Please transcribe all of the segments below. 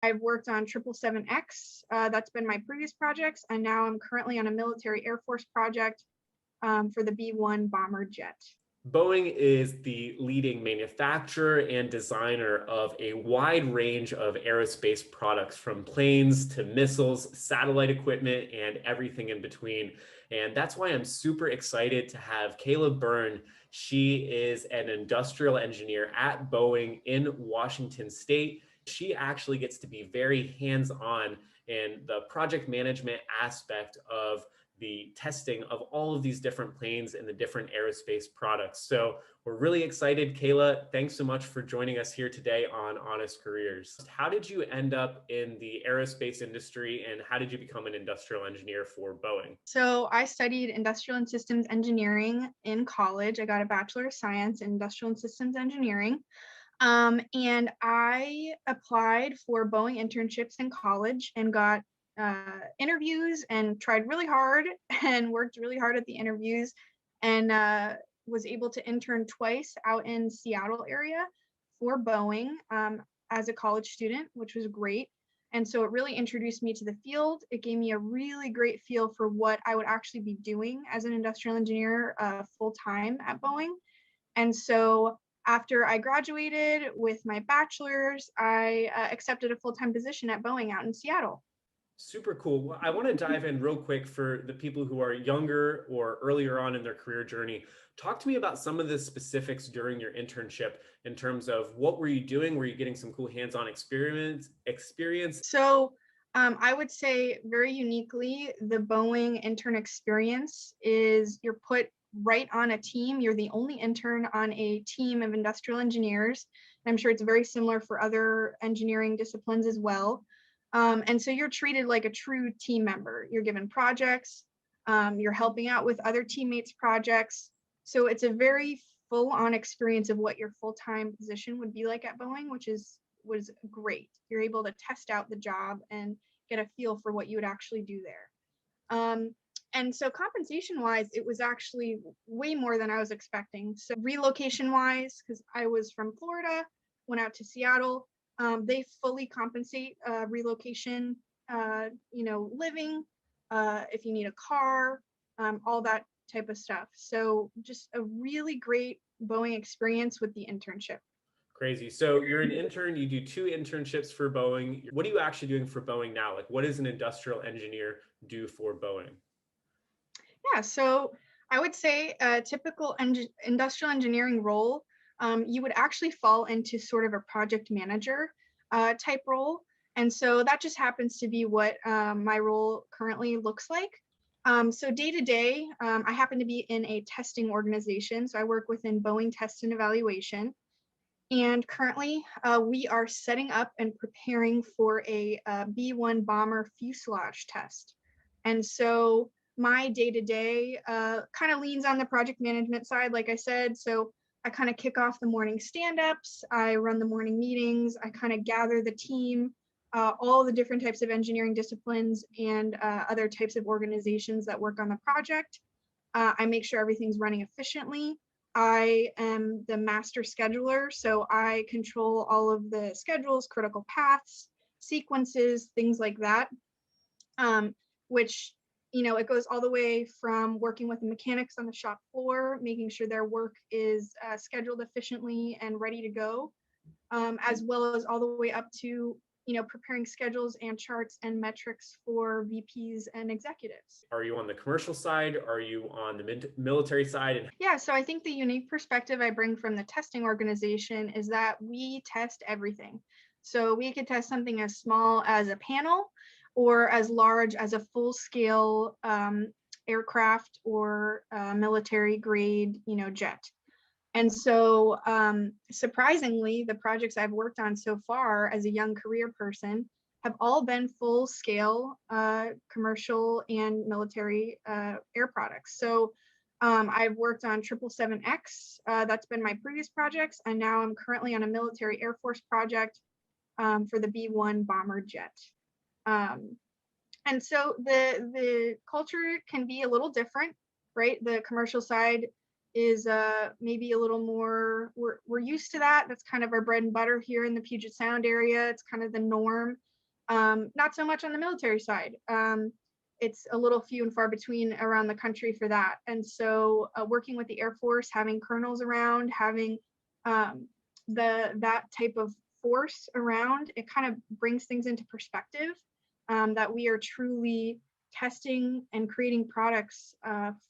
I've worked on 777X. That's been my previous projects. And now I'm currently on a military Air Force project for the B-1 bomber jet. Boeing is the leading manufacturer and designer of a wide range of aerospace products, from planes to missiles, satellite equipment, and everything in between. And that's why I'm super excited to have Kaela Byrne. She is an industrial engineer at Boeing in Washington State. She actually gets to be very hands-on in the project management aspect of the testing of all of these different planes and the different aerospace products. So we're really excited. Kaela, thanks so much for joining us here today on Honest Careers. How did you end up in the aerospace industry, and how did you become an industrial engineer for Boeing? So I studied industrial and systems engineering in college. I got a Bachelor of Science in industrial and systems engineering. And I applied for Boeing internships in college and got interviews and tried really hard and worked really hard at the interviews, and was able to intern twice out in Seattle area for Boeing as a college student, which was great. And so it really introduced me to the field. It gave me a really great feel for what I would actually be doing as an industrial engineer full time at Boeing. And so after I graduated with my bachelor's, I accepted a full-time position at Boeing out in Seattle. Super cool. Well, I want to dive in real quick for the people who are younger or earlier on in their career journey. Talk to me about some of the specifics during your internship in terms of what were you doing? Were you getting some cool hands-on experience? So I would say very uniquely, the Boeing intern experience is you're put right on a team. You're the only intern on a team of industrial engineers. I'm sure it's very similar for other engineering disciplines as well. And so you're treated like a true team member. You're given projects, you're helping out with other teammates' projects. So it's a very full-on experience of what your full-time position would be like at Boeing, which was great. You're able to test out the job and get a feel for what you would actually do there. And so compensation-wise, it was actually way more than I was expecting. So relocation-wise, because I was from Florida, went out to Seattle, they fully compensate relocation, living, if you need a car, all that type of stuff. So just a really great Boeing experience with the internship. Crazy. So you're an intern, you do 2 internships for Boeing. What are you actually doing for Boeing now? Like, what does an industrial engineer do for Boeing? Yeah, so I would say a typical industrial engineering role, you would actually fall into sort of a project manager type role. And so that just happens to be what my role currently looks like. So day to day, I happen to be in a testing organization. So I work within Boeing Test and Evaluation. And currently, we are setting up and preparing for a B-1 bomber fuselage test. And so my day-to-day kind of leans on the project management side, like I said. So I kind of kick off the morning stand-ups, I run the morning meetings, I kind of gather the team, all the different types of engineering disciplines and other types of organizations that work on the project. I make sure everything's running efficiently. I am the master scheduler, so I control all of the schedules, critical paths, sequences, things like that, which, it goes all the way from working with the mechanics on the shop floor, making sure their work is scheduled efficiently and ready to go, as well as all the way up to preparing schedules and charts and metrics for VPs and executives. Are you on the commercial side? Are you on the military side? Yeah, so I think the unique perspective I bring from the testing organization is that we test everything. So we could test something as small as a panel or as large as a full-scale aircraft or military grade, jet. And so surprisingly, the projects I've worked on so far as a young career person have all been full scale commercial and military air products. So I've worked on 777X, that's been my previous projects, and now I'm currently on a military Air Force project for the B-1 bomber jet. And so the culture can be a little different, right? The commercial side is maybe a little more, we're used to that. That's kind of our bread and butter here in the Puget Sound area. It's kind of the norm. Not so much on the military side. It's a little few and far between around the country for that. And so working with the Air Force, having colonels around, having um, that type of force around, it kind of brings things into perspective, that we are truly testing and creating products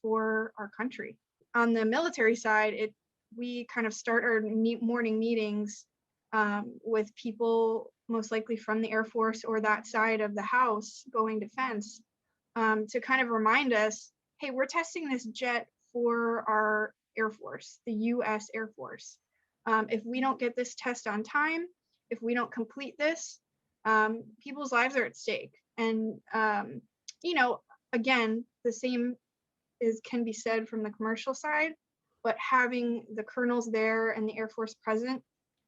for our country. On the military side, we kind of start our morning meetings with people most likely from the Air Force or that side of the house going defense, to kind of remind us, hey, we're testing this jet for our Air Force, the US Air Force. If we don't get this test on time, if we don't complete this, people's lives are at stake. And, you know, again, the same can be said from the commercial side, but having the colonels there and the Air Force present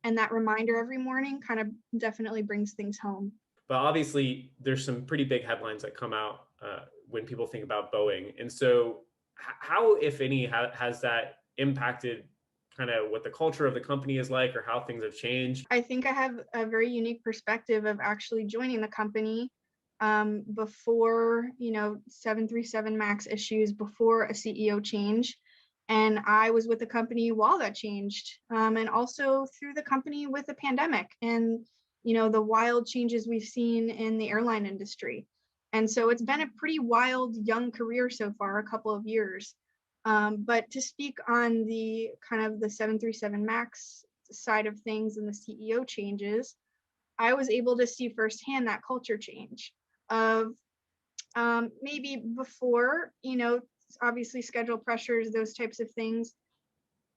and that reminder every morning kind of definitely brings things home. But obviously, there's some pretty big headlines that come out when people think about Boeing. And so, how, if any, has that impacted kind of what the culture of the company is like, or how things have changed? I think I have a very unique perspective of actually joining the company before, 737 MAX issues, before a CEO change. And I was with the company while that changed, and also through the company with the pandemic and, the wild changes we've seen in the airline industry. And so it's been a pretty wild young career so far, a couple of years. But to speak on the kind of the 737 MAX side of things and the CEO changes, I was able to see firsthand that culture change of maybe before, obviously schedule pressures, those types of things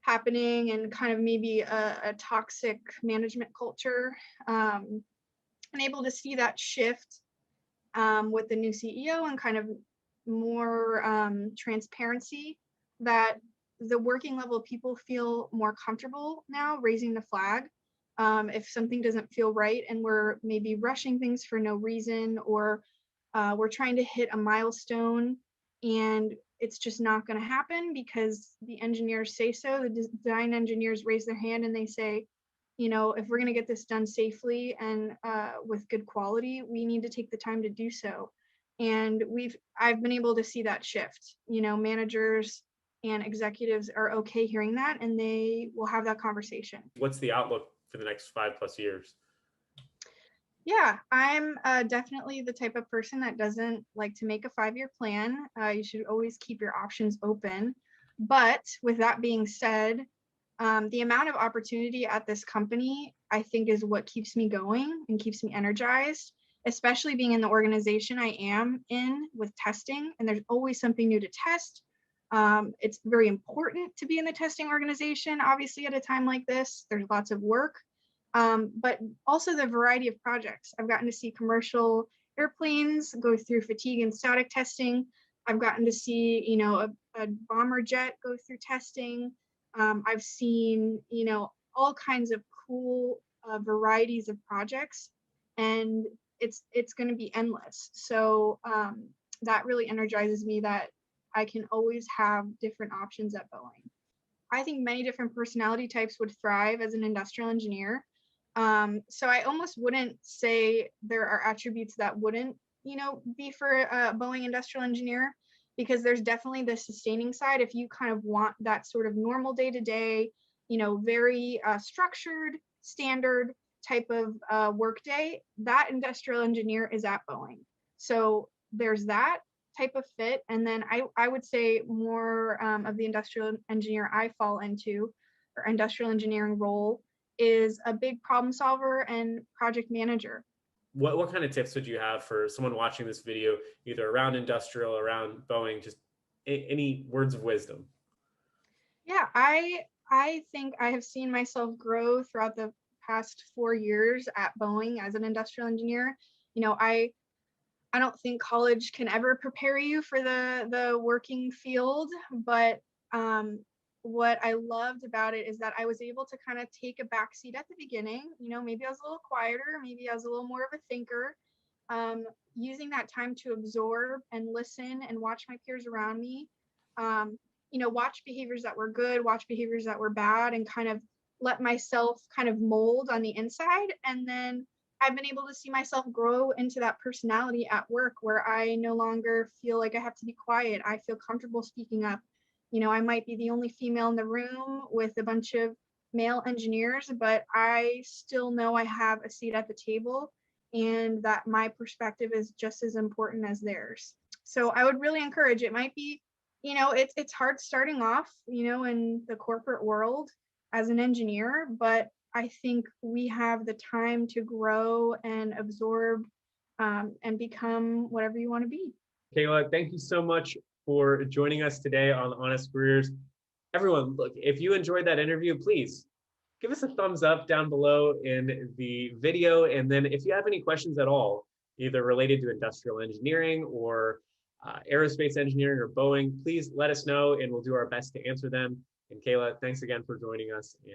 happening, and kind of maybe a toxic management culture. And able to see that shift with the new CEO and kind of more transparency, that the working level people feel more comfortable now raising the flag. If something doesn't feel right and we're maybe rushing things for no reason, or we're trying to hit a milestone and it's just not going to happen because the engineers say so, the design engineers raise their hand and they say, if we're going to get this done safely and with good quality, we need to take the time to do so. And I've been able to see that shift. Managers and executives are okay hearing that, and they will have that conversation. What's the outlook for the next 5+ years? Yeah, I'm definitely the type of person that doesn't like to make a 5-year plan. You should always keep your options open. But with that being said, the amount of opportunity at this company, I think, is what keeps me going and keeps me energized, especially being in the organization I am in with testing. And there's always something new to test. It's very important to be in the testing organization, obviously, at a time like this. There's lots of work, but also the variety of projects. I've gotten to see commercial airplanes go through fatigue and static testing. I've gotten to see, a bomber jet go through testing. I've seen, all kinds of cool varieties of projects, and it's going to be endless. So that really energizes me, that I can always have different options at Boeing. I think many different personality types would thrive as an industrial engineer. So I almost wouldn't say there are attributes that wouldn't, be for a Boeing industrial engineer, because there's definitely the sustaining side. If you kind of want that sort of normal day-to-day, very structured, standard type of workday, that industrial engineer is at Boeing. So there's that type of fit. And then I would say more of the industrial engineer I fall into, or industrial engineering role, is a big problem solver and project manager. What kind of tips would you have for someone watching this video, either around industrial, around Boeing, just any words of wisdom? Yeah, I think I have seen myself grow throughout the past 4 years at Boeing as an industrial engineer. I don't think college can ever prepare you for the working field, but what I loved about it is that I was able to kind of take a backseat at the beginning. Maybe I was a little quieter, maybe I was a little more of a thinker, using that time to absorb and listen and watch my peers around me. Watch behaviors that were good, watch behaviors that were bad, and kind of let myself kind of mold on the inside. And then I've been able to see myself grow into that personality at work where I no longer feel like I have to be quiet. I feel comfortable speaking up. I might be the only female in the room with a bunch of male engineers, but I still know I have a seat at the table and that my perspective is just as important as theirs. So I would really encourage, it might be, it's hard starting off, in the corporate world as an engineer, but I think we have the time to grow and absorb and become whatever you want to be. Kaela, thank you so much for joining us today on Honest Careers. Everyone, look, if you enjoyed that interview, please give us a thumbs up down below in the video. And then if you have any questions at all, either related to industrial engineering or aerospace engineering or Boeing, please let us know and we'll do our best to answer them. And Kaela, thanks again for joining us.